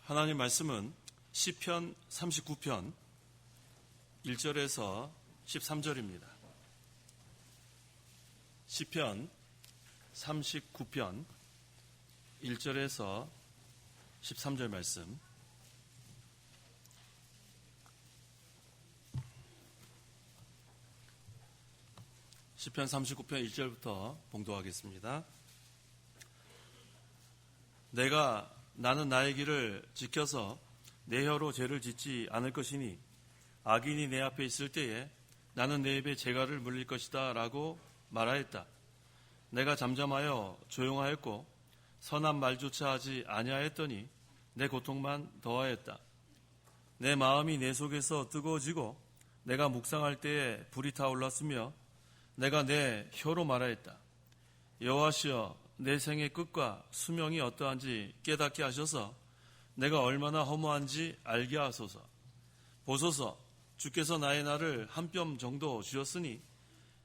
하나님 말씀은 시편 39편 1절에서 13절입니다. 시편 39편 1절에서 13절 말씀. 시편 39편 1절부터 봉독하겠습니다. 나는 나의 길을 지켜서 내 혀로 죄를 짓지 않을 것이니 악인이 내 앞에 있을 때에 나는 내 입에 재갈을 물릴 것이다 라고 말하였다. 내가 잠잠하여 조용하였고 선한 말조차 하지 아니하였더니 내 고통만 더하였다. 내 마음이 내 속에서 뜨거워지고 내가 묵상할 때에 불이 타올랐으며 내가 내 혀로 말하였다. 여호와시여, 내 생의 끝과 수명이 어떠한지 깨닫게 하셔서 내가 얼마나 허무한지 알게 하소서. 보소서, 주께서 나의 날을 한 뼘 정도 주셨으니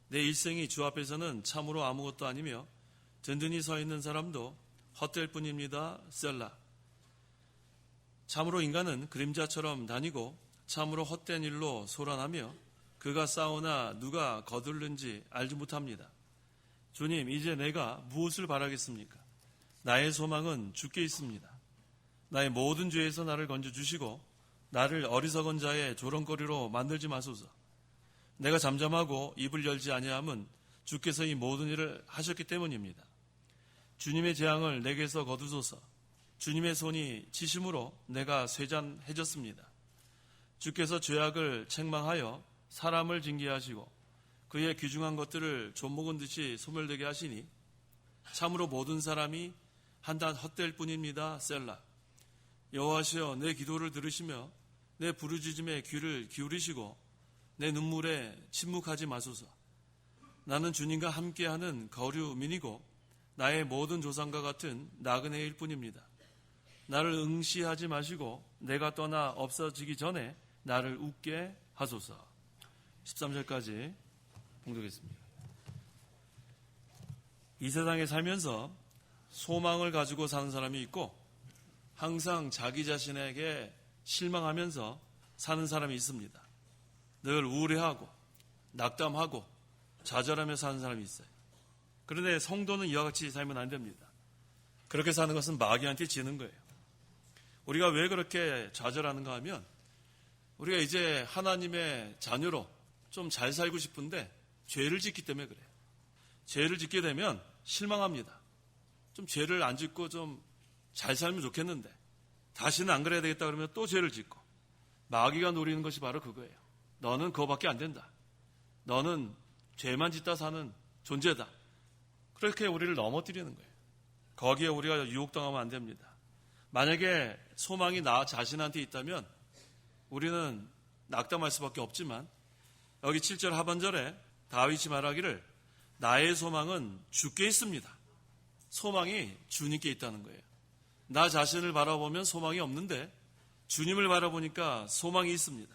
내 일생이 주 앞에서는 참으로 아무것도 아니며 든든히 서 있는 사람도 헛될 뿐입니다. 셀라. 참으로 인간은 그림자처럼 다니고 참으로 헛된 일로 소란하며 그가 싸우나 누가 거들는지 알지 못합니다. 주님, 이제 내가 무엇을 바라겠습니까? 나의 소망은 주께 있습니다. 나의 모든 죄에서 나를 건져주시고 나를 어리석은 자의 조롱거리로 만들지 마소서. 내가 잠잠하고 입을 열지 아니함은 주께서 이 모든 일을 하셨기 때문입니다. 주님의 재앙을 내게서 거두소서. 주님의 손이 치심으로 내가 쇠잔해졌습니다. 주께서 죄악을 책망하여 사람을 징계하시고 그의 귀중한 것들을 좀먹은 듯이 소멸되게 하시니 참으로 모든 사람이 한낱 헛될 뿐입니다. 셀라. 여호와시여, 내 기도를 들으시며 내 부르짖음에 귀를 기울이시고 내 눈물에 침묵하지 마소서. 나는 주님과 함께하는 거류민이고 나의 모든 조상과 같은 나그네일 뿐입니다. 나를 응시하지 마시고 내가 떠나 없어지기 전에 나를 웃게 하소서. 13절까지 봉독했습니다. 이 세상에 살면서 소망을 가지고 사는 사람이 있고 항상 자기 자신에게 실망하면서 사는 사람이 있습니다. 늘 우울해하고 낙담하고 좌절하며 사는 사람이 있어요. 그런데 성도는 이와 같이 살면 안 됩니다. 그렇게 사는 것은 마귀한테 지는 거예요. 우리가 왜 그렇게 좌절하는가 하면 우리가 이제 하나님의 자녀로 좀 잘 살고 싶은데 죄를 짓기 때문에 그래요. 죄를 짓게 되면 실망합니다. 좀 죄를 안 짓고 좀 잘 살면 좋겠는데 다시는 안 그래야 되겠다 그러면 또 죄를 짓고 마귀가 노리는 것이 바로 그거예요. 너는 그거밖에 안 된다. 너는 죄만 짓다 사는 존재다. 그렇게 우리를 넘어뜨리는 거예요. 거기에 우리가 유혹당하면 안 됩니다. 만약에 소망이 나 자신한테 있다면 우리는 낙담할 수밖에 없지만 여기 7절 하반절에 다윗이 말하기를 나의 소망은 주께 있습니다. 소망이 주님께 있다는 거예요. 나 자신을 바라보면 소망이 없는데 주님을 바라보니까 소망이 있습니다.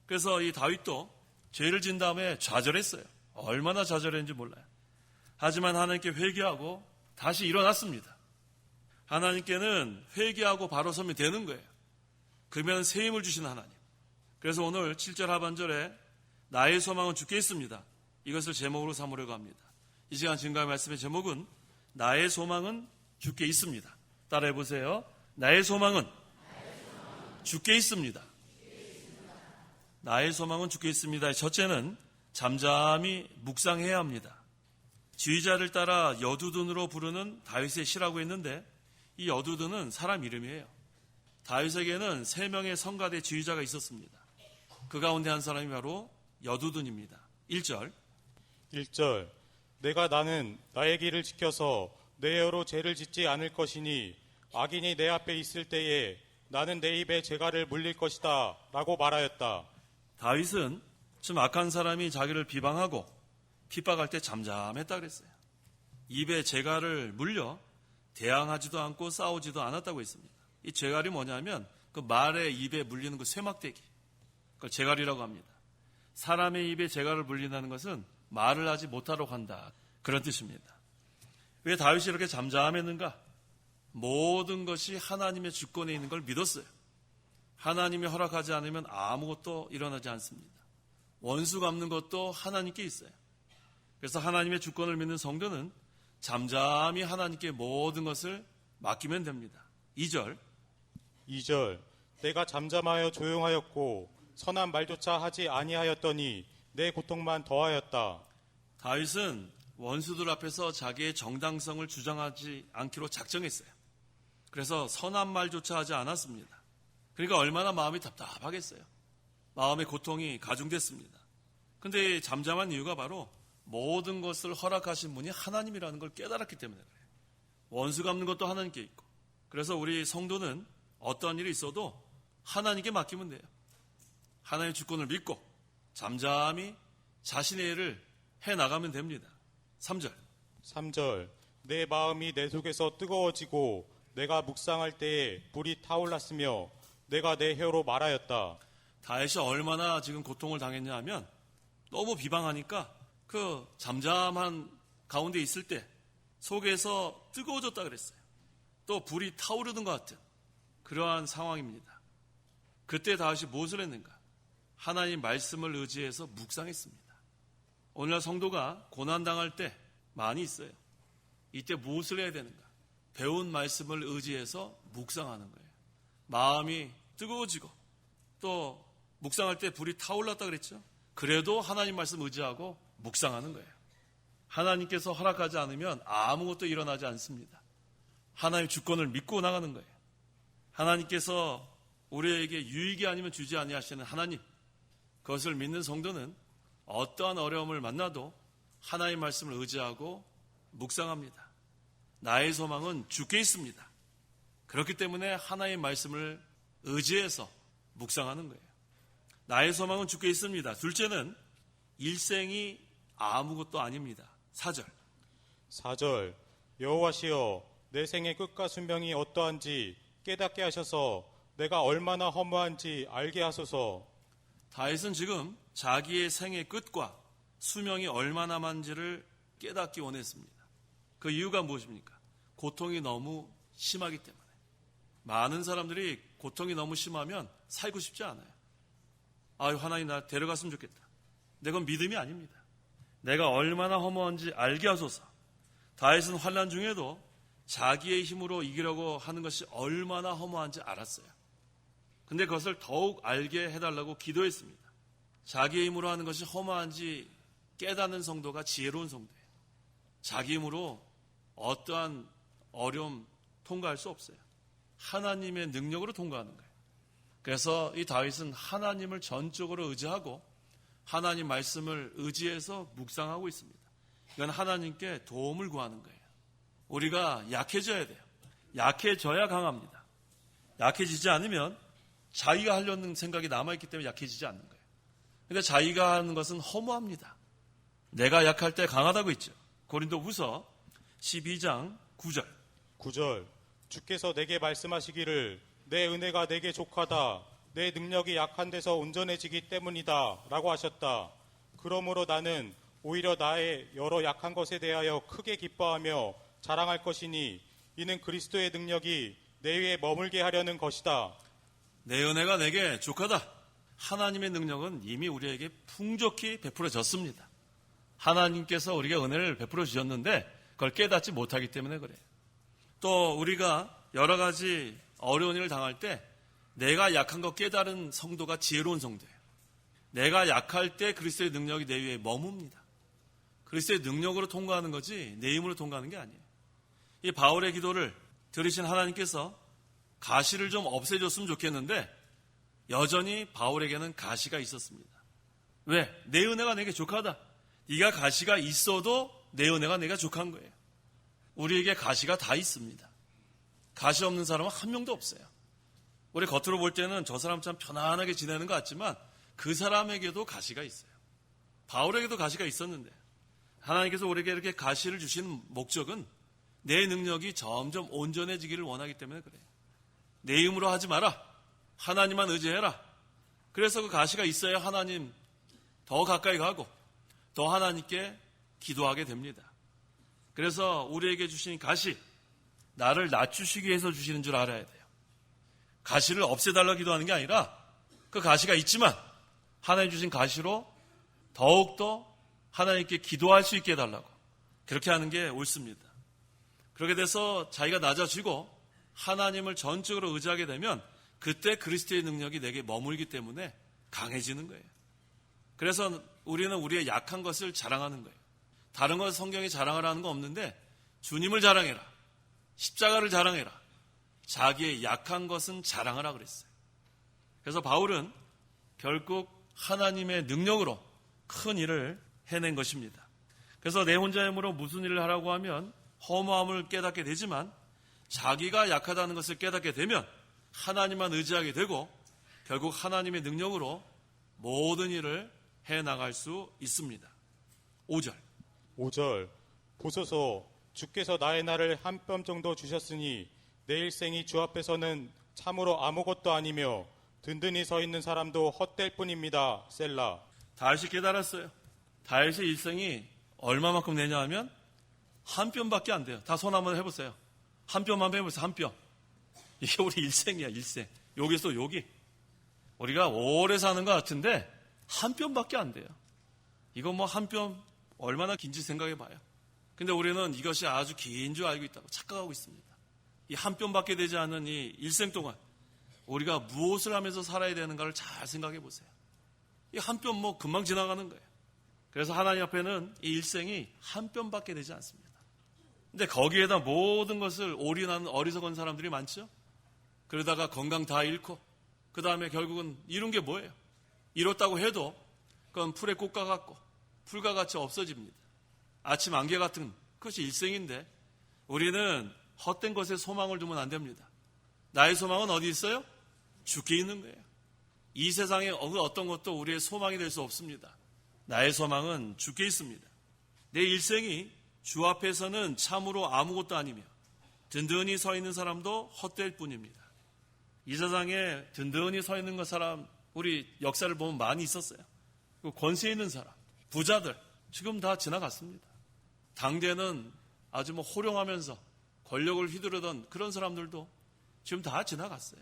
그래서 이 다윗도 죄를 진 다음에 좌절했어요. 얼마나 좌절했는지 몰라요. 하지만 하나님께 회개하고 다시 일어났습니다. 하나님께는 회개하고 바로 서면 되는 거예요. 그러면 새 힘을 주시는 하나님. 그래서 오늘 7절 하반절에 나의 소망은 주께 있습니다. 이것을 제목으로 삼으려고 합니다. 이 시간 증거의 말씀의 제목은 나의 소망은 주께 있습니다. 따라해 보세요. 나의 소망은 주께 있습니다. 나의 소망은 주께 있습니다. 첫째는 잠잠히 묵상해야 합니다. 지휘자를 따라 여두둔으로 부르는 다윗의 시라고 했는데 이 여두둔은 사람 이름이에요. 다윗에게는 3명의 성가대 지휘자가 있었습니다. 그 가운데 한 사람이 바로 여두둔입니다. 1절 나는 나의 길을 지켜서 내 혀로 죄를 짓지 않을 것이니 악인이 내 앞에 있을 때에 나는 내 입에 재갈을 물릴 것이다 라고 말하였다. 다윗은 좀 악한 사람이 자기를 비방하고 핍박할 때 잠잠했다 그랬어요. 입에 재갈을 물려 대항하지도 않고 싸우지도 않았다고 했습니다. 이 재갈이 뭐냐면 그 말의 입에 물리는 그 쇠막대기, 그걸 재갈이라고 합니다. 사람의 입에 재갈을 물린다는 것은 말을 하지 못하도록 한다, 그런 뜻입니다. 왜 다윗이 이렇게 잠잠했는가? 모든 것이 하나님의 주권에 있는 걸 믿었어요. 하나님이 허락하지 않으면 아무것도 일어나지 않습니다. 원수 갚는 것도 하나님께 있어요. 그래서 하나님의 주권을 믿는 성도는 잠잠히 하나님께 모든 것을 맡기면 됩니다. 2절 2절 내가 잠잠하여 조용하였고 선한 말조차 하지 아니하였더니 내 고통만 더하였다. 다윗은 원수들 앞에서 자기의 정당성을 주장하지 않기로 작정했어요. 그래서 선한 말조차 하지 않았습니다. 그러니까 얼마나 마음이 답답하겠어요. 마음의 고통이 가중됐습니다. 그런데 잠잠한 이유가 바로 모든 것을 허락하신 분이 하나님이라는 걸 깨달았기 때문에 그래요. 원수 갚는 것도 하나님께 있고, 그래서 우리 성도는 어떠한 일이 있어도 하나님께 맡기면 돼요. 하나님의 주권을 믿고 잠잠히 자신의 일을 해나가면 됩니다. 3절 3절 내 마음이 내 속에서 뜨거워지고 내가 묵상할 때에 불이 타올랐으며 내가 내 혀로 말하였다. 다윗이 얼마나 지금 고통을 당했냐 하면 너무 비방하니까 그 잠잠한 가운데 있을 때 속에서 뜨거워졌다 그랬어요. 또 불이 타오르는 것 같은 그러한 상황입니다. 그때 다윗이 무엇을 했는가? 하나님 말씀을 의지해서 묵상했습니다. 오늘날 성도가 고난당할 때 많이 있어요. 이때 무엇을 해야 되는가? 배운 말씀을 의지해서 묵상하는 거예요. 마음이 뜨거워지고 또 묵상할 때 불이 타올랐다 그랬죠. 그래도 하나님 말씀 의지하고 묵상하는 거예요. 하나님께서 허락하지 않으면 아무것도 일어나지 않습니다. 하나님의 주권을 믿고 나가는 거예요. 하나님께서 우리에게 유익이 아니면 주지 아니하시는 하나님, 그것을 믿는 성도는 어떠한 어려움을 만나도 하나님 말씀을 의지하고 묵상합니다. 나의 소망은 주께 있습니다. 그렇기 때문에 하나님 말씀을 의지해서 묵상하는 거예요. 나의 소망은 주께 있습니다. 둘째는 일생이 아무것도 아닙니다. 4절 4절 여호와시여 내 생의 끝과 순명이 어떠한지 깨닫게 하셔서 내가 얼마나 허무한지 알게 하소서. 다윗은 지금 자기의 생의 끝과 수명이 얼마나 많은지를 깨닫기 원했습니다. 그 이유가 무엇입니까? 고통이 너무 심하기 때문에. 많은 사람들이 고통이 너무 심하면 살고 싶지 않아요. 아유, 하나님 나 데려갔으면 좋겠다. 근데 그건 믿음이 아닙니다. 내가 얼마나 허무한지 알게 하소서. 다윗은 환난 중에도 자기의 힘으로 이기려고 하는 것이 얼마나 허무한지 알았어요. 근데 그것을 더욱 알게 해달라고 기도했습니다. 자기의 힘으로 하는 것이 허무한지 깨닫는 성도가 지혜로운 성도예요. 자기 힘으로 어떠한 어려움 통과할 수 없어요. 하나님의 능력으로 통과하는 거예요. 그래서 이 다윗은 하나님을 전적으로 의지하고 하나님 말씀을 의지해서 묵상하고 있습니다. 이건 하나님께 도움을 구하는 거예요. 우리가 약해져야 돼요. 약해져야 강합니다. 약해지지 않으면 자기가 하려는 생각이 남아있기 때문에 약해지지 않는 거예요. 그러니까 자기가 하는 것은 허무합니다. 내가 약할 때 강하다고 했죠. 고린도후서 12장 9절 9절 주께서 내게 말씀하시기를 내 은혜가 내게 족하다 내 능력이 약한 데서 온전해지기 때문이다 라고 하셨다. 그러므로 나는 오히려 나의 여러 약한 것에 대하여 크게 기뻐하며 자랑할 것이니 이는 그리스도의 능력이 내 위에 머물게 하려는 것이다. 내 은혜가 내게 족하다. 하나님의 능력은 이미 우리에게 풍족히 베풀어졌습니다. 하나님께서 우리에게 은혜를 베풀어 주셨는데 그걸 깨닫지 못하기 때문에 그래요. 또 우리가 여러 가지 어려운 일을 당할 때 내가 약한 거 깨달은 성도가 지혜로운 성도예요. 내가 약할 때 그리스도의 능력이 내 위에 머뭅니다. 그리스도의 능력으로 통과하는 거지 내 힘으로 통과하는 게 아니에요. 이 바울의 기도를 들으신 하나님께서 가시를 좀 없애줬으면 좋겠는데 여전히 바울에게는 가시가 있었습니다. 왜? 내 은혜가 내게 족하다. 네가 가시가 있어도 내 은혜가 내가 족한 거예요. 우리에게 가시가 다 있습니다. 가시 없는 사람은 한 명도 없어요. 우리 겉으로 볼 때는 저 사람 참 편안하게 지내는 것 같지만 그 사람에게도 가시가 있어요. 바울에게도 가시가 있었는데 하나님께서 우리에게 이렇게 가시를 주신 목적은 내 능력이 점점 온전해지기를 원하기 때문에 그래요. 내 힘으로 하지 마라. 하나님만 의지해라. 그래서 그 가시가 있어야 하나님 더 가까이 가고 더 하나님께 기도하게 됩니다. 그래서 우리에게 주신 가시, 나를 낮추시기 위해서 주시는 줄 알아야 돼요. 가시를 없애달라고 기도하는 게 아니라 그 가시가 있지만 하나님 주신 가시로 더욱더 하나님께 기도할 수 있게 해달라고 그렇게 하는 게 옳습니다. 그렇게 돼서 자기가 낮아지고 하나님을 전적으로 의지하게 되면 그때 그리스도의 능력이 내게 머물기 때문에 강해지는 거예요. 그래서 우리는 우리의 약한 것을 자랑하는 거예요. 다른 것 성경에 자랑하라는 거 없는데 주님을 자랑해라. 십자가를 자랑해라. 자기의 약한 것은 자랑하라 그랬어요. 그래서 바울은 결국 하나님의 능력으로 큰 일을 해낸 것입니다. 그래서 내 혼자 힘으로 무슨 일을 하라고 하면 허무함을 깨닫게 되지만 자기가 약하다는 것을 깨닫게 되면 하나님만 의지하게 되고 결국 하나님의 능력으로 모든 일을 해나갈 수 있습니다. 5절 5절 보소서 주께서 나의 날을 한 뼘 정도 주셨으니 내 일생이 주 앞에서는 참으로 아무것도 아니며 든든히 서 있는 사람도 헛될 뿐입니다. 셀라. 다윗이 깨달았어요. 다윗의 일생이 얼마만큼 되냐 하면 한 뼘밖에 안 돼요. 다 손 한번 해보세요. 한 뼘 한번 해보세요. 한 뼘. 이게 우리 일생이야. 일생. 여기서 여기. 우리가 오래 사는 것 같은데 한 뼘밖에 안 돼요. 이거 뭐 한 뼘 얼마나 긴지 생각해 봐요. 근데 우리는 이것이 아주 긴 줄 알고 있다고 착각하고 있습니다. 이 한 뼘밖에 되지 않은 이 일생 동안 우리가 무엇을 하면서 살아야 되는가를 잘 생각해 보세요. 이 한 뼘 뭐 금방 지나가는 거예요. 그래서 하나님 앞에는 이 일생이 한 뼘밖에 되지 않습니다. 근데 거기에다 모든 것을 올인하는 어리석은 사람들이 많죠. 그러다가 건강 다 잃고 그 다음에 결국은 이룬 게 뭐예요? 이뤘다고 해도 그건 풀의 꽃과 같고 풀과 같이 없어집니다. 아침 안개 같은 그것이 일생인데 우리는 헛된 것에 소망을 두면 안 됩니다. 나의 소망은 어디 있어요? 주께 있는 거예요. 이 세상에 어떤 것도 우리의 소망이 될 수 없습니다. 나의 소망은 주께 있습니다. 내 일생이 주 앞에서는 참으로 아무것도 아니며 든든히 서 있는 사람도 헛될 뿐입니다. 이 세상에 든든히 서 있는 사람 우리 역사를 보면 많이 있었어요. 권세 있는 사람, 부자들 지금 다 지나갔습니다. 당대는 아주 뭐 호령하면서 권력을 휘두르던 그런 사람들도 지금 다 지나갔어요.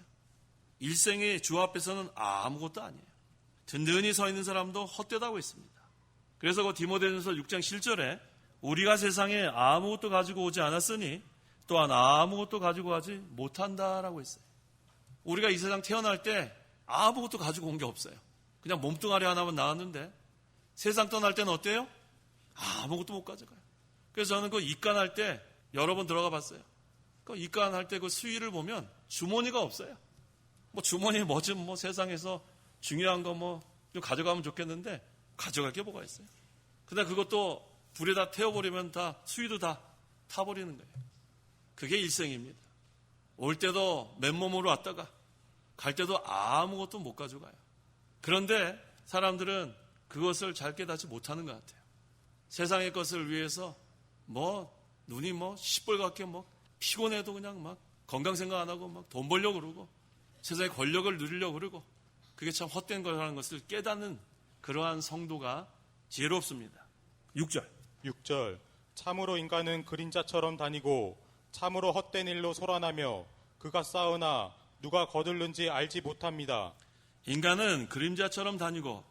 일생의 주 앞에서는 아무것도 아니에요. 든든히 서 있는 사람도 헛되다고 했습니다. 그래서 그 디모데전서 6장 7절에 우리가 세상에 아무것도 가지고 오지 않았으니 또한 아무것도 가지고 가지 못한다라고 했어요. 우리가 이 세상 태어날 때 아무것도 가지고 온 게 없어요. 그냥 몸뚱아리 하나만 나왔는데 세상 떠날 때는 어때요? 아무것도 못 가져가요. 그래서 저는 그 입간할 때 여러 번 들어가 봤어요. 그 입간할 때 그 수위를 보면 주머니가 없어요. 뭐 주머니에 뭐 좀 뭐 세상에서 중요한 거 뭐 좀 가져가면 좋겠는데 가져갈 게 뭐가 있어요. 근데 그것도 불에다 태워버리면 다 수위도 다 타버리는 거예요. 그게 일생입니다. 올 때도 맨몸으로 왔다가 갈 때도 아무것도 못 가져가요. 그런데 사람들은 그것을 잘 깨닫지 못하는 것 같아요. 세상의 것을 위해서 뭐 눈이 뭐 시뻘겋게 뭐 피곤해도 그냥 막 건강 생각 안 하고 막 돈 벌려고 그러고 세상의 권력을 누리려고 그러고 그게 참 헛된 거라는 것을 깨닫는 그러한 성도가 지혜롭습니다. 6절 참으로 인간은 그림자처럼 다니고 참으로 헛된 일로 소란하며 그가 싸우나 누가 거들는지 알지 못합니다. 인간은 그림자처럼 다니고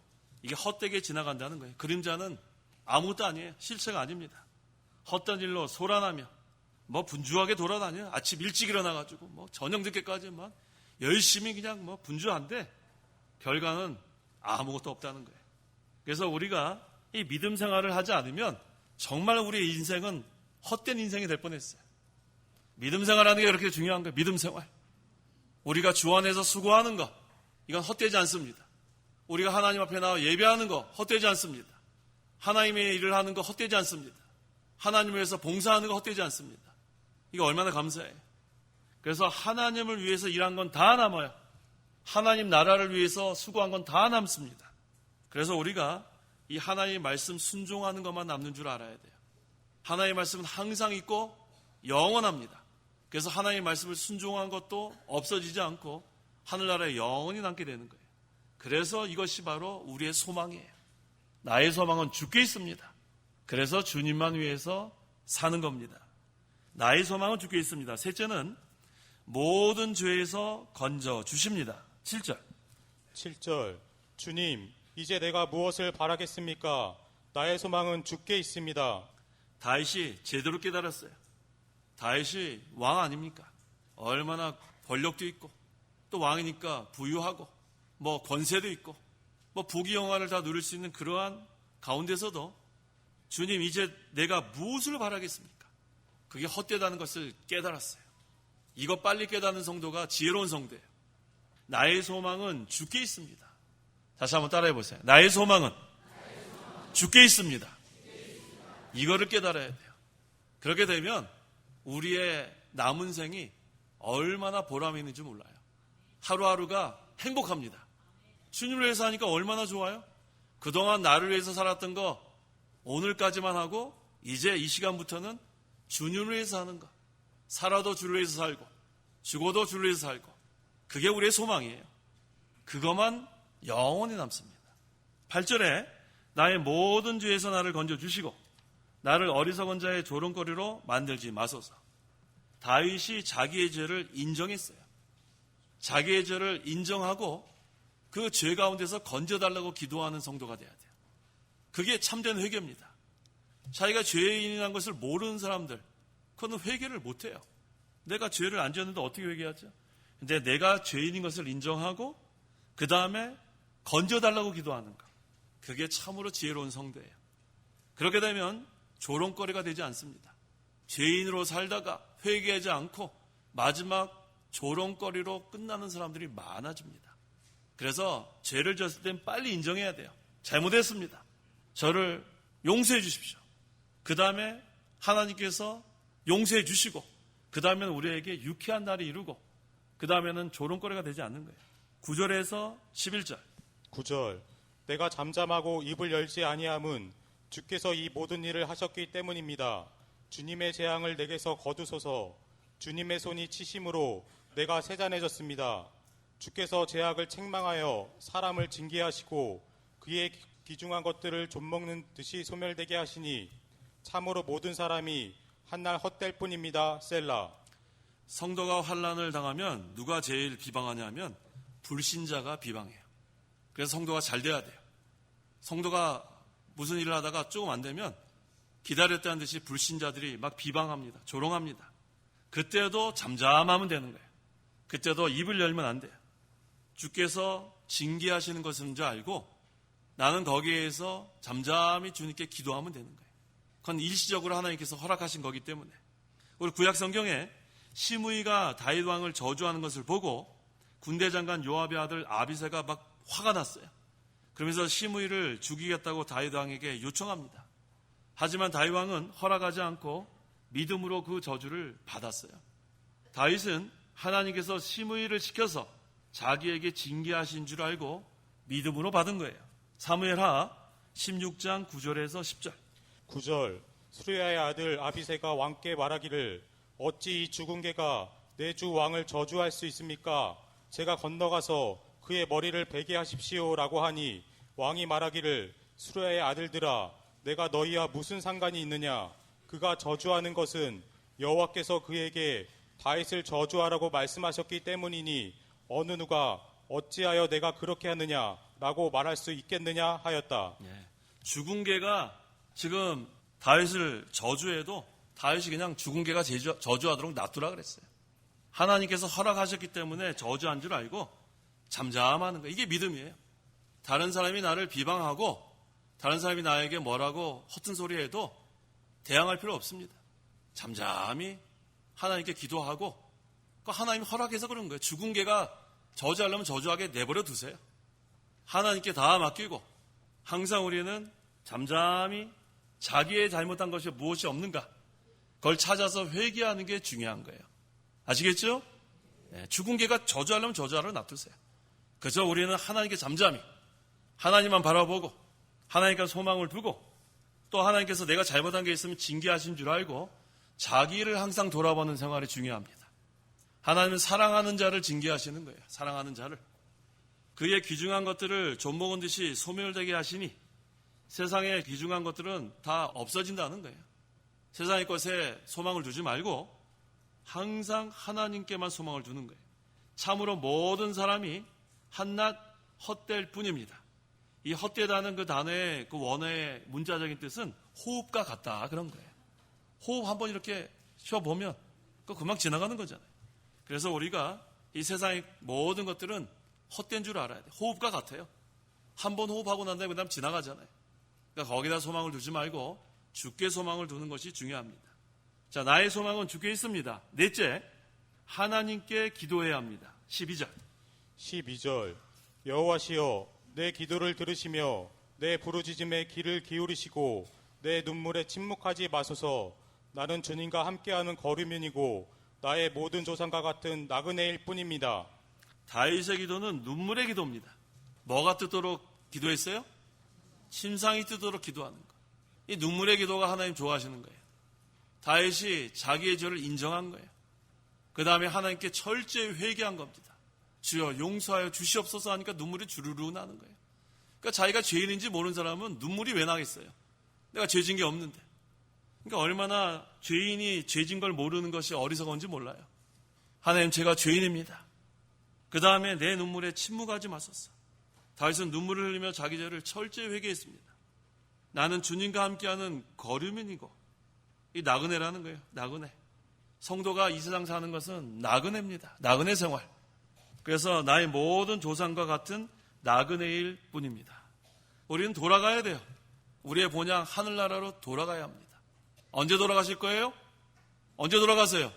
이게 헛되게 지나간다는 거예요. 그림자는 아무것도 아니에요. 실체가 아닙니다. 헛된 일로 소란하며 뭐 분주하게 돌아다녀요. 아침 일찍 일어나가지고 뭐 저녁 늦게까지 막 열심히 그냥 뭐 분주한데 결과는 아무것도 없다는 거예요. 그래서 우리가 이 믿음 생활을 하지 않으면 정말 우리의 인생은 헛된 인생이 될 뻔했어요. 믿음 생활하는 게 그렇게 중요한 거예요. 믿음 생활. 우리가 주 안에서 수고하는 것 이건 헛되지 않습니다. 우리가 하나님 앞에 나와 예배하는 거 헛되지 않습니다. 하나님의 일을 하는 거 헛되지 않습니다. 하나님을 위해서 봉사하는 거 헛되지 않습니다. 이거 얼마나 감사해요. 그래서 하나님을 위해서 일한 건 다 남아요. 하나님 나라를 위해서 수고한 건 다 남습니다. 그래서 우리가 이 하나님의 말씀 순종하는 것만 남는 줄 알아야 돼요. 하나님의 말씀은 항상 있고 영원합니다. 그래서 하나님의 말씀을 순종한 것도 없어지지 않고 하늘나라에 영원히 남게 되는 거예요. 그래서 이것이 바로 우리의 소망이에요. 나의 소망은 주께 있습니다. 그래서 주님만 위해서 사는 겁니다. 나의 소망은 주께 있습니다. 셋째는 모든 죄에서 건져 주십니다. 7절. 7절. 주님, 이제 내가 무엇을 바라겠습니까? 나의 소망은 주께 있습니다. 다윗이 제대로 깨달았어요. 다윗이 왕 아닙니까? 얼마나 권력도 있고 또 왕이니까 부유하고 뭐 권세도 있고 뭐 부귀영화를 다 누릴 수 있는 그러한 가운데서도 주님, 이제 내가 무엇을 바라겠습니까? 그게 헛되다는 것을 깨달았어요. 이거 빨리 깨닫는 성도가 지혜로운 성도예요. 나의 소망은 주께 있습니다. 다시 한번 따라해 보세요. 나의 소망은 주께 있습니다. 이거를 깨달아야 돼요. 그렇게 되면 우리의 남은 생이 얼마나 보람이 있는지 몰라요. 하루하루가 행복합니다. 주님을 위해서 하니까 얼마나 좋아요? 그동안 나를 위해서 살았던 거 오늘까지만 하고 이제 이 시간부터는 주님을 위해서 하는 거. 살아도 주를 위해서 살고 죽어도 주를 위해서 살고, 그게 우리의 소망이에요. 그것만 영원히 남습니다. 8절에 나의 모든 죄에서 나를 건져주시고 나를 어리석은 자의 조롱거리로 만들지 마소서. 다윗이 자기의 죄를 인정했어요. 자기의 죄를 인정하고 그 죄 가운데서 건져달라고 기도하는 성도가 돼야 돼요. 그게 참된 회개입니다. 자기가 죄인이라는 것을 모르는 사람들, 그거는 회개를 못해요. 내가 죄를 안 지었는데 어떻게 회개하죠? 근데 내가 죄인인 것을 인정하고 그 다음에 건져달라고 기도하는 것, 그게 참으로 지혜로운 성도예요. 그렇게 되면 조롱거리가 되지 않습니다. 죄인으로 살다가 회개하지 않고 마지막 조롱거리로 끝나는 사람들이 많아집니다. 그래서 죄를 졌을 땐 빨리 인정해야 돼요. 잘못했습니다. 저를 용서해 주십시오. 그 다음에 하나님께서 용서해 주시고 그 다음에는 우리에게 유쾌한 날이 이루고 그 다음에는 조롱거리가 되지 않는 거예요. 9절에서 11절. 9절. 내가 잠잠하고 입을 열지 아니함은 주께서 이 모든 일을 하셨기 때문입니다. 주님의 재앙을 내게서 거두소서. 주님의 손이 치심으로 내가 세잔해졌습니다. 주께서 죄악을 책망하여 사람을 징계하시고 그의 귀중한 것들을 좀먹는 듯이 소멸되게 하시니 참으로 모든 사람이 한날 헛될 뿐입니다. 셀라. 성도가 환난을 당하면 누가 제일 비방하냐면 불신자가 비방해요. 그래서 성도가 잘 돼야 돼요. 성도가 무슨 일을 하다가 조금 안 되면 기다렸다는 듯이 불신자들이 막 비방합니다. 조롱합니다. 그때도 잠잠하면 되는 거예요. 그때도 입을 열면 안 돼요. 주께서 징계하시는 것인 줄 알고 나는 거기에서 잠잠히 주님께 기도하면 되는 거예요. 그건 일시적으로 하나님께서 허락하신 거기 때문에. 우리 구약 성경에 시므이가 다윗 왕을 저주하는 것을 보고 군대 장관 요압의 아들 아비새가 막 화가 났어요. 그러면서 시므이를 죽이겠다고 다윗 왕에게 요청합니다. 하지만 다윗 왕은 허락하지 않고 믿음으로 그 저주를 받았어요. 다윗은 하나님께서 시므이를 시켜서 자기에게 징계하신 줄 알고 믿음으로 받은 거예요. 사무엘하 16장 9절에서 10절. 9절. 수르야의 아들 아비새가 왕께 말하기를 어찌 이 죽은 개가 내 주 왕을 저주할 수 있습니까? 제가 건너가서 그의 머리를 베게 하십시오라고 하니 왕이 말하기를 수르야의 아들들아 내가 너희와 무슨 상관이 있느냐? 그가 저주하는 것은 여호와께서 그에게 다윗을 저주하라고 말씀하셨기 때문이니 어느 누가 어찌하여 내가 그렇게 하느냐라고 말할 수 있겠느냐 하였다. 죽은 개가 지금 다윗을 저주해도 다윗이 그냥 죽은 개가 저주하도록 놔두라 그랬어요. 하나님께서 허락하셨기 때문에 저주한 줄 알고 잠잠하는 거예요. 이게 믿음이에요. 다른 사람이 나를 비방하고 다른 사람이 나에게 뭐라고 허튼 소리 해도 대항할 필요 없습니다. 잠잠히 하나님께 기도하고 하나님이 허락해서 그런 거예요. 죽은 개가 저주하려면 저주하게 내버려 두세요. 하나님께 다 맡기고 항상 우리는 잠잠히 자기의 잘못한 것이 무엇이 없는가 그걸 찾아서 회개하는 게 중요한 거예요. 아시겠죠? 네, 죽은 개가 저주하려면 저주하러 놔두세요. 그저 우리는 하나님께 잠잠히 하나님만 바라보고 하나님께 소망을 두고 또 하나님께서 내가 잘못한 게 있으면 징계하신 줄 알고 자기를 항상 돌아보는 생활이 중요합니다. 하나님은 사랑하는 자를 징계하시는 거예요. 사랑하는 자를. 그의 귀중한 것들을 좀먹은 듯이 소멸되게 하시니 세상의 귀중한 것들은 다 없어진다는 거예요. 세상의 것에 소망을 두지 말고 항상 하나님께만 소망을 두는 거예요. 참으로 모든 사람이 한낱 헛될 뿐입니다. 이 헛되다는 그 단어의 그 원어의 문자적인 뜻은 호흡과 같다 그런 거예요. 호흡 한번 이렇게 쉬어보면 금방 지나가는 거잖아요. 그래서 우리가 이 세상의 모든 것들은 헛된 줄 알아야 돼요. 호흡과 같아요. 한번 호흡하고 난 다음에 그 다음 지나가잖아요. 그러니까 거기다 소망을 두지 말고 주께 소망을 두는 것이 중요합니다. 자, 나의 소망은 주께 있습니다. 넷째, 하나님께 기도해야 합니다. 12절. 12절 여호와시여 내 기도를 들으시며 내 부르짖음에 귀를 기울이시고 내 눈물에 침묵하지 마소서. 나는 주님과 함께하는 거류민이고 나의 모든 조상과 같은 나그네일 뿐입니다. 다윗의 기도는 눈물의 기도입니다. 뭐가 뜨도록 기도했어요? 심상이 뜨도록 기도하는 거. 이 눈물의 기도가 하나님 좋아하시는 거예요. 다윗이 자기의 죄를 인정한 거예요. 그 다음에 하나님께 철저히 회개한 겁니다. 주여 용서하여 주시옵소서 하니까 눈물이 주르르 나는 거예요. 그러니까 자기가 죄인인지 모르는 사람은 눈물이 왜 나겠어요? 내가 죄진 게 없는데. 그러니까 얼마나 죄인이 죄진 걸 모르는 것이 어리석은지 몰라요. 하나님, 제가 죄인입니다. 그 다음에 내 눈물에 침묵하지 마소서. 다윗은 눈물을 흘리며 자기 죄를 철저히 회개했습니다. 나는 주님과 함께하는 거류민이고, 이 나그네라는 거예요. 나그네. 성도가 이 세상 사는 것은 나그네입니다. 나그네 생활. 그래서 나의 모든 조상과 같은 나그네일 뿐입니다. 우리는 돌아가야 돼요. 우리의 본향 하늘나라로 돌아가야 합니다. 언제 돌아가실 거예요? 언제 돌아가세요?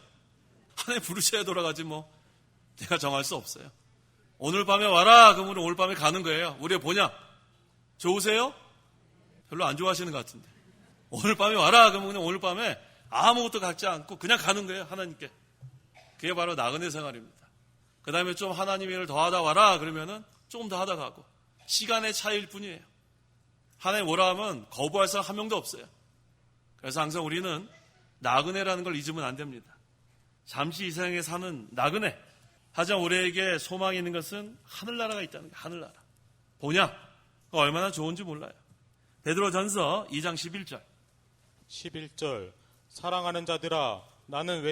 하나님 부르셔야 돌아가지 뭐. 내가 정할 수 없어요. 오늘 밤에 와라 그러면 오늘 밤에 가는 거예요. 우리의 본향. 좋으세요? 별로 안 좋아하시는 것 같은데. 오늘 밤에 와라 그러면 오늘 밤에 아무것도 갖지 않고 그냥 가는 거예요. 하나님께. 그게 바로 나그네 생활입니다. 그 다음에 좀 하나님의 일을 더 하다 와라 그러면은 조금 더 하다 가고. 시간의 차이일 뿐이에요. 하나님 오라 하면 거부할 사람 한 명도 없어요. 그래서 항상 우리는 나그네라는 걸 잊으면 안 됩니다. 잠시 이 세상에 사는 나그네. 하지만 우리에게 소망이 있는 것은 하늘나라가 있다는 거예요. 하늘나라. 본향. 얼마나 좋은지 몰라요. 베드로전서 2장 11절. 11절 사랑하는 자들아 나는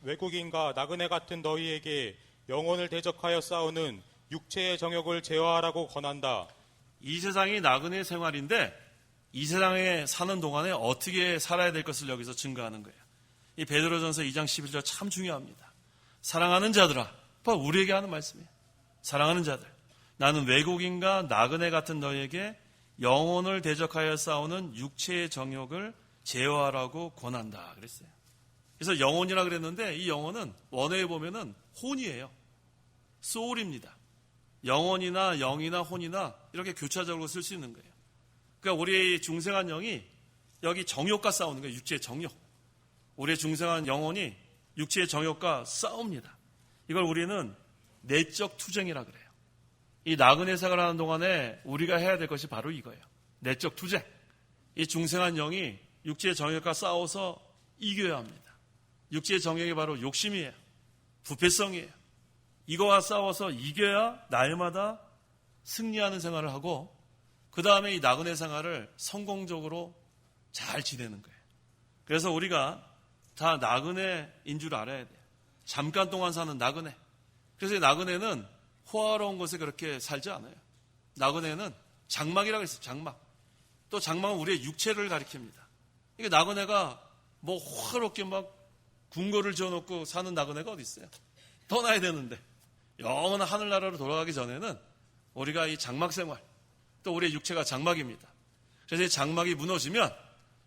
외국인과 나그네 같은 너희에게 영혼을 대적하여 싸우는 육체의 정욕을 제어하라고 권한다. 이 세상이 나그네 생활인데 이 세상에 사는 동안에 어떻게 살아야 될 것을 여기서 증거하는 거예요. 이 베드로전서 2장 11절 참 중요합니다. 사랑하는 자들아. 우리에게 하는 말씀이에요. 사랑하는 자들. 나는 외국인과 나그네 같은 너희에게 영혼을 대적하여 싸우는 육체의 정욕을 제어하라고 권한다 그랬어요. 그래서 영혼이라 그랬는데 이 영혼은 원어에 보면은 혼이에요. 소울입니다. 영혼이나 영이나 혼이나 이렇게 교차적으로 쓸 수 있는 거예요. 그러니까 우리의 중생한 영이 여기 정욕과 싸우는 거예요. 육체의 정욕. 우리의 중생한 영혼이 육체의 정욕과 싸웁니다. 이걸 우리는 내적 투쟁이라 그래요. 이 나그네 생활하는 동안에 우리가 해야 될 것이 바로 이거예요. 내적 투쟁. 이 중생한 영이 육체의 정욕과 싸워서 이겨야 합니다. 육체의 정욕이 바로 욕심이에요. 부패성이에요. 이거와 싸워서 이겨야 날마다 승리하는 생활을 하고 그 다음에 이 나그네 생활을 성공적으로 잘 지내는 거예요. 그래서 우리가 다 나그네인 줄 알아야 돼요. 잠깐 동안 사는 나그네. 그래서 이 나그네는 호화로운 곳에 그렇게 살지 않아요. 나그네는 장막이라고 했어요. 장막. 또 장막은 우리의 육체를 가리킵니다. 이게 나그네가 뭐 호화롭게 막 궁궐을 지어놓고 사는 나그네가 어디 있어요? 떠나야 되는데 영원한 하늘나라로 돌아가기 전에는 우리가 이 장막 생활 또 우리의 육체가 장막입니다. 그래서 이 장막이 무너지면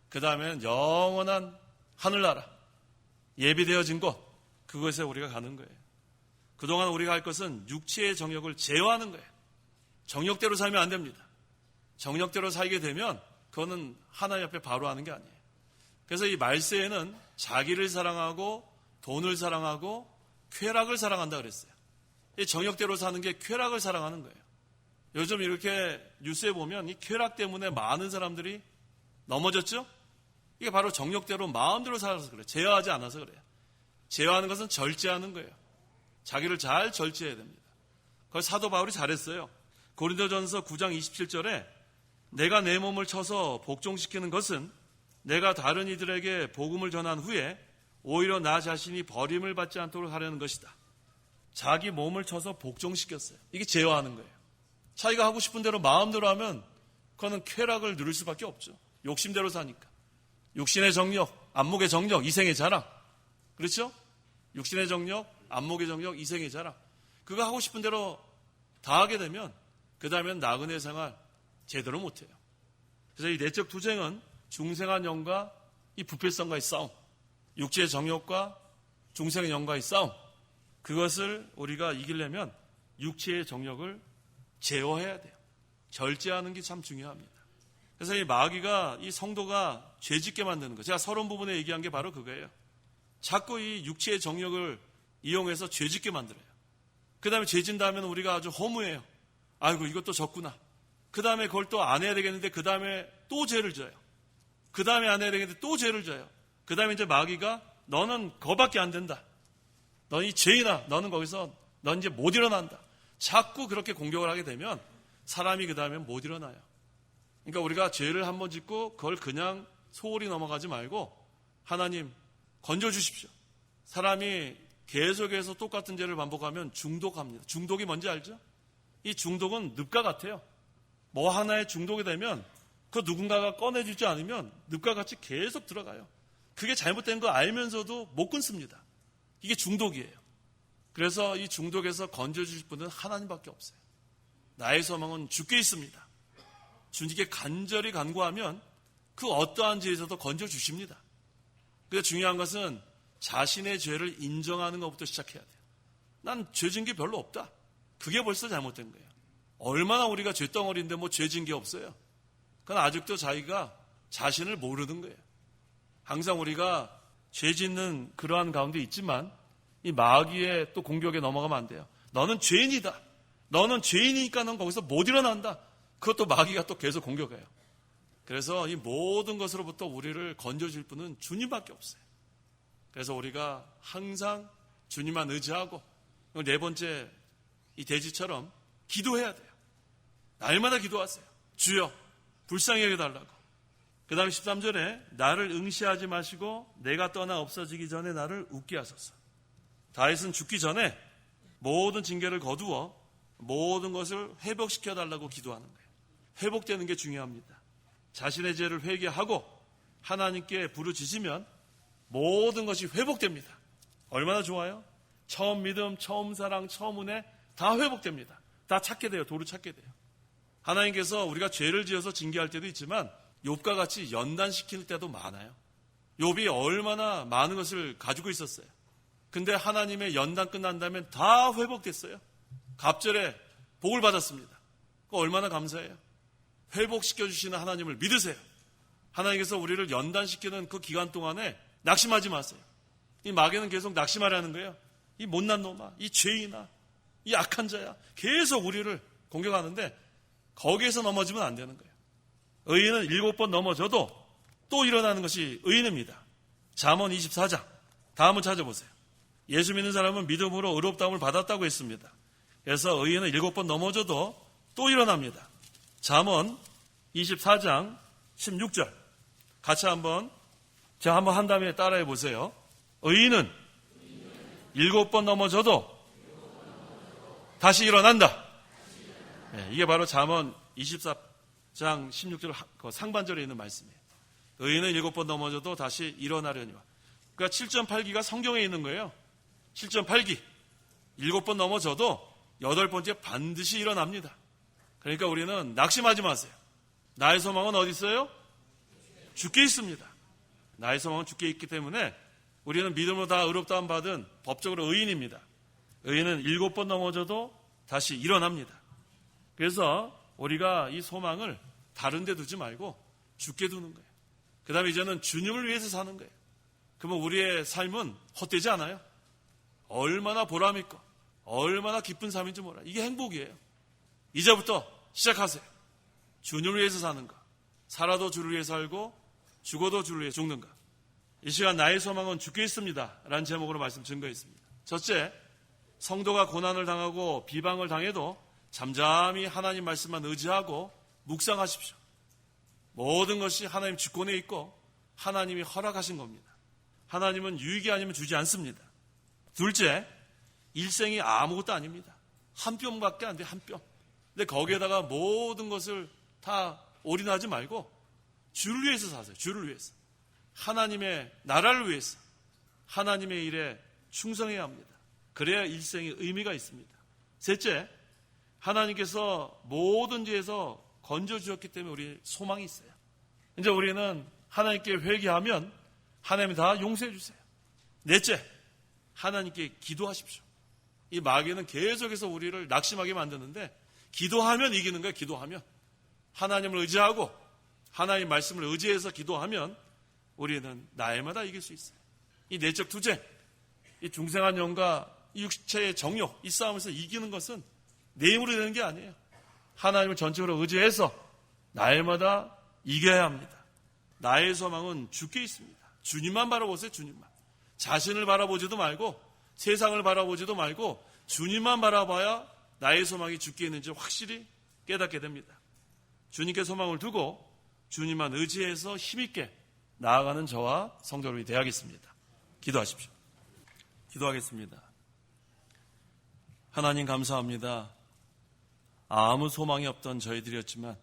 그 다음에는 영원한 하늘나라 예비되어진 곳 그곳에 우리가 가는 거예요. 그동안 우리가 할 것은 육체의 정욕을 제어하는 거예요. 정욕대로 살면 안 됩니다. 정욕대로 살게 되면 그거는 하나님 앞에 바로 하는 게 아니에요. 그래서 이 말세에는 자기를 사랑하고 돈을 사랑하고 쾌락을 사랑한다 그랬어요. 이 정욕대로 사는 게 쾌락을 사랑하는 거예요. 요즘 이렇게 뉴스에 보면 이 쾌락 때문에 많은 사람들이 넘어졌죠? 이게 바로 정욕대로 마음대로 살아서 그래요. 제어하지 않아서 그래요. 제어하는 것은 절제하는 거예요. 자기를 잘 절제해야 됩니다. 그걸 사도 바울이 잘했어요. 고린도전서 9장 27절에 내가 내 몸을 쳐서 복종시키는 것은 내가 다른 이들에게 복음을 전한 후에 오히려 나 자신이 버림을 받지 않도록 하려는 것이다. 자기 몸을 쳐서 복종시켰어요. 이게 제어하는 거예요. 자기가 하고 싶은 대로 마음대로 하면 그거는 쾌락을 누릴 수밖에 없죠. 욕심대로 사니까. 육신의 정력, 안목의 정력, 이생의 자랑. 그렇죠? 육신의 정력, 안목의 정력, 이생의 자랑. 그거 하고 싶은 대로 다 하게 되면 그 다음엔 나그네 생활 제대로 못해요. 그래서 이 내적 투쟁은 중생한 영과 이 부패성과의 싸움, 육체의 정욕과 중생의 영과의 싸움, 그것을 우리가 이기려면 육체의 정욕을 제어해야 돼요. 절제하는 게 참 중요합니다. 그래서 이 마귀가 이 성도가 죄짓게 만드는 거, 제가 서론 부분에 얘기한 게 바로 그거예요. 자꾸 이 육체의 정욕을 이용해서 죄짓게 만들어요. 그 다음에 죄진 다음에는 우리가 아주 허무해요. 아이고 이것도 졌구나. 그 다음에 그걸 또 안 해야 되겠는데 그 다음에 또 죄를 져요. 그 다음에 안 해야 되겠는데 또 죄를 져요. 그 다음에 이제 마귀가 너는 거밖에 안 된다. 넌 이 죄인아. 너는 거기서 넌 이제 못 일어난다. 자꾸 그렇게 공격을 하게 되면 사람이 그 다음에 못 일어나요. 그러니까 우리가 죄를 한번 짓고 그걸 그냥 소홀히 넘어가지 말고 하나님 건져주십시오. 사람이 계속해서 똑같은 죄를 반복하면 중독합니다. 중독이 뭔지 알죠? 이 중독은 늪과 같아요. 뭐 하나에 중독이 되면 그 누군가가 꺼내주지 않으면 늪과 같이 계속 들어가요. 그게 잘못된 거 알면서도 못 끊습니다. 이게 중독이에요. 그래서 이 중독에서 건져주실 분은 하나님밖에 없어요. 나의 소망은 주께 있습니다. 주님께 간절히 간구하면 그 어떠한 죄에서도 건져주십니다. 그래서 중요한 것은 자신의 죄를 인정하는 것부터 시작해야 돼요. 난 죄진 게 별로 없다. 그게 벌써 잘못된 거예요. 얼마나 우리가 죄덩어리인데 뭐 죄진 게 없어요. 그건 아직도 자기가 자신을 모르는 거예요. 항상 우리가 죄 짓는 그러한 가운데 있지만 이 마귀의 또 공격에 넘어가면 안 돼요. 너는 죄인이다. 너는 죄인이니까 넌 거기서 못 일어난다. 그것도 마귀가 또 계속 공격해요. 그래서 이 모든 것으로부터 우리를 건져줄 분은 주님밖에 없어요. 그래서 우리가 항상 주님만 의지하고 네 번째 이 돼지처럼 기도해야 돼요. 날마다 기도하세요. 주여 불쌍히 여겨달라고. 그 다음에 13절에 나를 응시하지 마시고 내가 떠나 없어지기 전에 나를 웃게 하소서. 다윗은 죽기 전에 모든 징계를 거두어 모든 것을 회복시켜달라고 기도하는 거예요. 회복되는 게 중요합니다. 자신의 죄를 회개하고 하나님께 부르짖으면 모든 것이 회복됩니다. 얼마나 좋아요? 처음 믿음, 처음 사랑, 처음 은혜 다 회복됩니다. 다 찾게 돼요. 도로 찾게 돼요. 하나님께서 우리가 죄를 지어서 징계할 때도 있지만 욥과 같이 연단시킬 때도 많아요. 욥이 얼마나 많은 것을 가지고 있었어요. 근데 하나님의 연단 끝난 다음에 다 회복됐어요. 갑절에 복을 받았습니다. 얼마나 감사해요. 회복시켜주시는 하나님을 믿으세요. 하나님께서 우리를 연단시키는 그 기간 동안에 낙심하지 마세요. 이 마귀는 계속 낙심하라는 거예요. 이 못난 놈아, 이 죄인아, 이 악한 자야. 계속 우리를 공격하는데 거기에서 넘어지면 안 되는 거예요. 의인은 7번 넘어져도 또 일어나는 것이 의인입니다. 잠언 24장 다음을 찾아보세요. 예수 믿는 사람은 믿음으로 의롭다함을 받았다고 했습니다. 그래서 의인은 7번 넘어져도 또 일어납니다. 잠언 24장 16절 같이 제가 한번 한 다음에 따라해 보세요. 의인은 7번 넘어져도 다시 일어난다. 네, 이게 바로 잠언 24장 16절 상반절에 있는 말씀이에요. 의인은 7번 넘어져도 다시 일어나려니와. 그러니까 7.8기가 성경에 있는 거예요. 7.8기 7번 넘어져도 8번째 반드시 일어납니다. 그러니까 우리는 낙심하지 마세요. 나의 소망은 어디 있어요? 주께 있습니다. 나의 소망은 주께 있기 때문에 우리는 믿음으로 다 의롭다함 받은 법적으로 의인입니다. 의인은 7번 넘어져도 다시 일어납니다. 그래서 우리가 이 소망을 다른 데 두지 말고 주께 두는 거예요. 그 다음에 이제는 주님을 위해서 사는 거예요. 그러면 우리의 삶은 헛되지 않아요. 얼마나 보람있고 얼마나 기쁜 삶인지 몰라요. 이게 행복이에요. 이제부터 시작하세요. 주님을 위해서 사는 것. 살아도 주를 위해 살고 죽어도 주를 위해 죽는 것. 이 시간 나의 소망은 주께 있습니다 라는 제목으로 말씀 증거했습니다. 첫째, 성도가 고난을 당하고 비방을 당해도 잠잠히 하나님 말씀만 의지하고 묵상하십시오. 모든 것이 하나님 주권에 있고 하나님이 허락하신 겁니다. 하나님은 유익이 아니면 주지 않습니다. 둘째, 일생이 아무것도 아닙니다. 한 뼘밖에 안 돼, 한 뼘. 근데 거기에다가 모든 것을 다 올인하지 말고 주를 위해서 사세요. 주를 위해서. 하나님의 나라를 위해서. 하나님의 일에 충성해야 합니다. 그래야 일생의 의미가 있습니다. 셋째, 하나님께서 모든 죄에서 건져주셨기 때문에 우리 소망이 있어요. 이제 우리는 하나님께 회개하면 하나님이 다 용서해 주세요. 넷째, 하나님께 기도하십시오. 이 마귀는 계속해서 우리를 낙심하게 만드는데 기도하면 이기는 거예요. 기도하면. 하나님을 의지하고 하나님 말씀을 의지해서 기도하면 우리는 날마다 이길 수 있어요. 이 내적 투쟁, 이 중생한 영과 이 육체의 정욕, 이 싸움에서 이기는 것은 내 힘으로 되는 게 아니에요. 하나님을 전적으로 의지해서 날마다 이겨야 합니다. 나의 소망은 주께 있습니다. 주님만 바라보세요. 주님만. 자신을 바라보지도 말고 세상을 바라보지도 말고 주님만 바라봐야 나의 소망이 주께 있는지 확실히 깨닫게 됩니다. 주님께 소망을 두고 주님만 의지해서 힘있게 나아가는 저와 성도들이 되어야겠습니다. 기도하십시오. 기도하겠습니다. 하나님 감사합니다. 아무 소망이 없던 저희들이었지만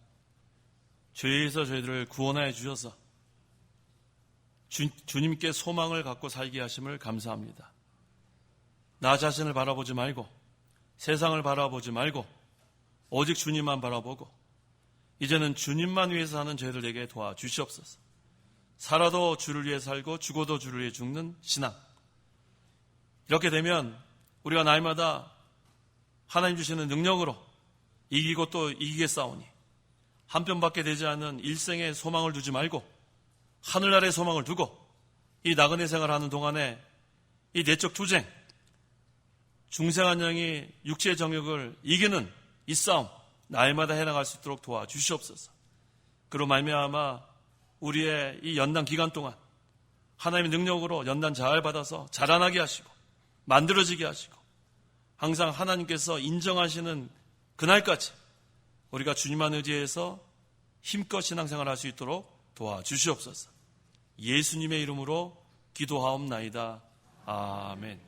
죄에서 저희들을 구원하여 주셔서 주님께 소망을 갖고 살게 하심을 감사합니다. 나 자신을 바라보지 말고 세상을 바라보지 말고 오직 주님만 바라보고 이제는 주님만 위해서 사는 저희들에게 도와주시옵소서. 살아도 주를 위해 살고 죽어도 주를 위해 죽는 신앙. 이렇게 되면 우리가 날마다 하나님 주시는 능력으로 이기고 또 이기겠사오니 한 뼘밖에 되지 않는 일생의 소망을 두지 말고 하늘나라의 소망을 두고 이 나그네 생활하는 동안에 이 내적 투쟁, 중생한 영이 육체의 정욕을 이기는 이 싸움 날마다 해나갈 수 있도록 도와주시옵소서. 그로 말미암아 우리의 이 연단 기간 동안 하나님의 능력으로 연단 잘 받아서 자라나게 하시고 만들어지게 하시고 항상 하나님께서 인정하시는 그날까지 우리가 주님만 의지해서 힘껏 신앙생활을 할 수 있도록 도와주시옵소서. 예수님의 이름으로 기도하옵나이다. 아멘.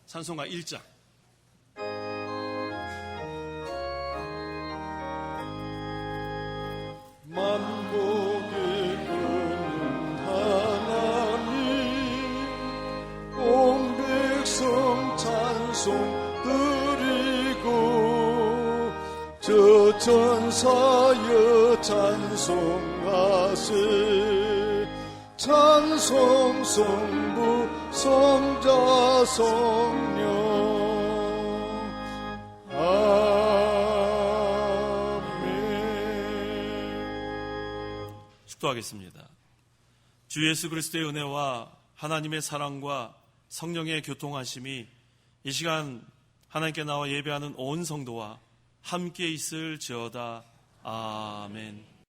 찬송가 1장. 만복의 큰 하나님 온 백성 찬송 드리고 저 천사여 찬송하세 찬송 성부 성자 성령 아멘. 축도하겠습니다. 주 예수 그리스도의 은혜와 하나님의 사랑과 성령의 교통하심이 이 시간 하나님께 나와 예배하는 온 성도와 함께 있을지어다. 아멘.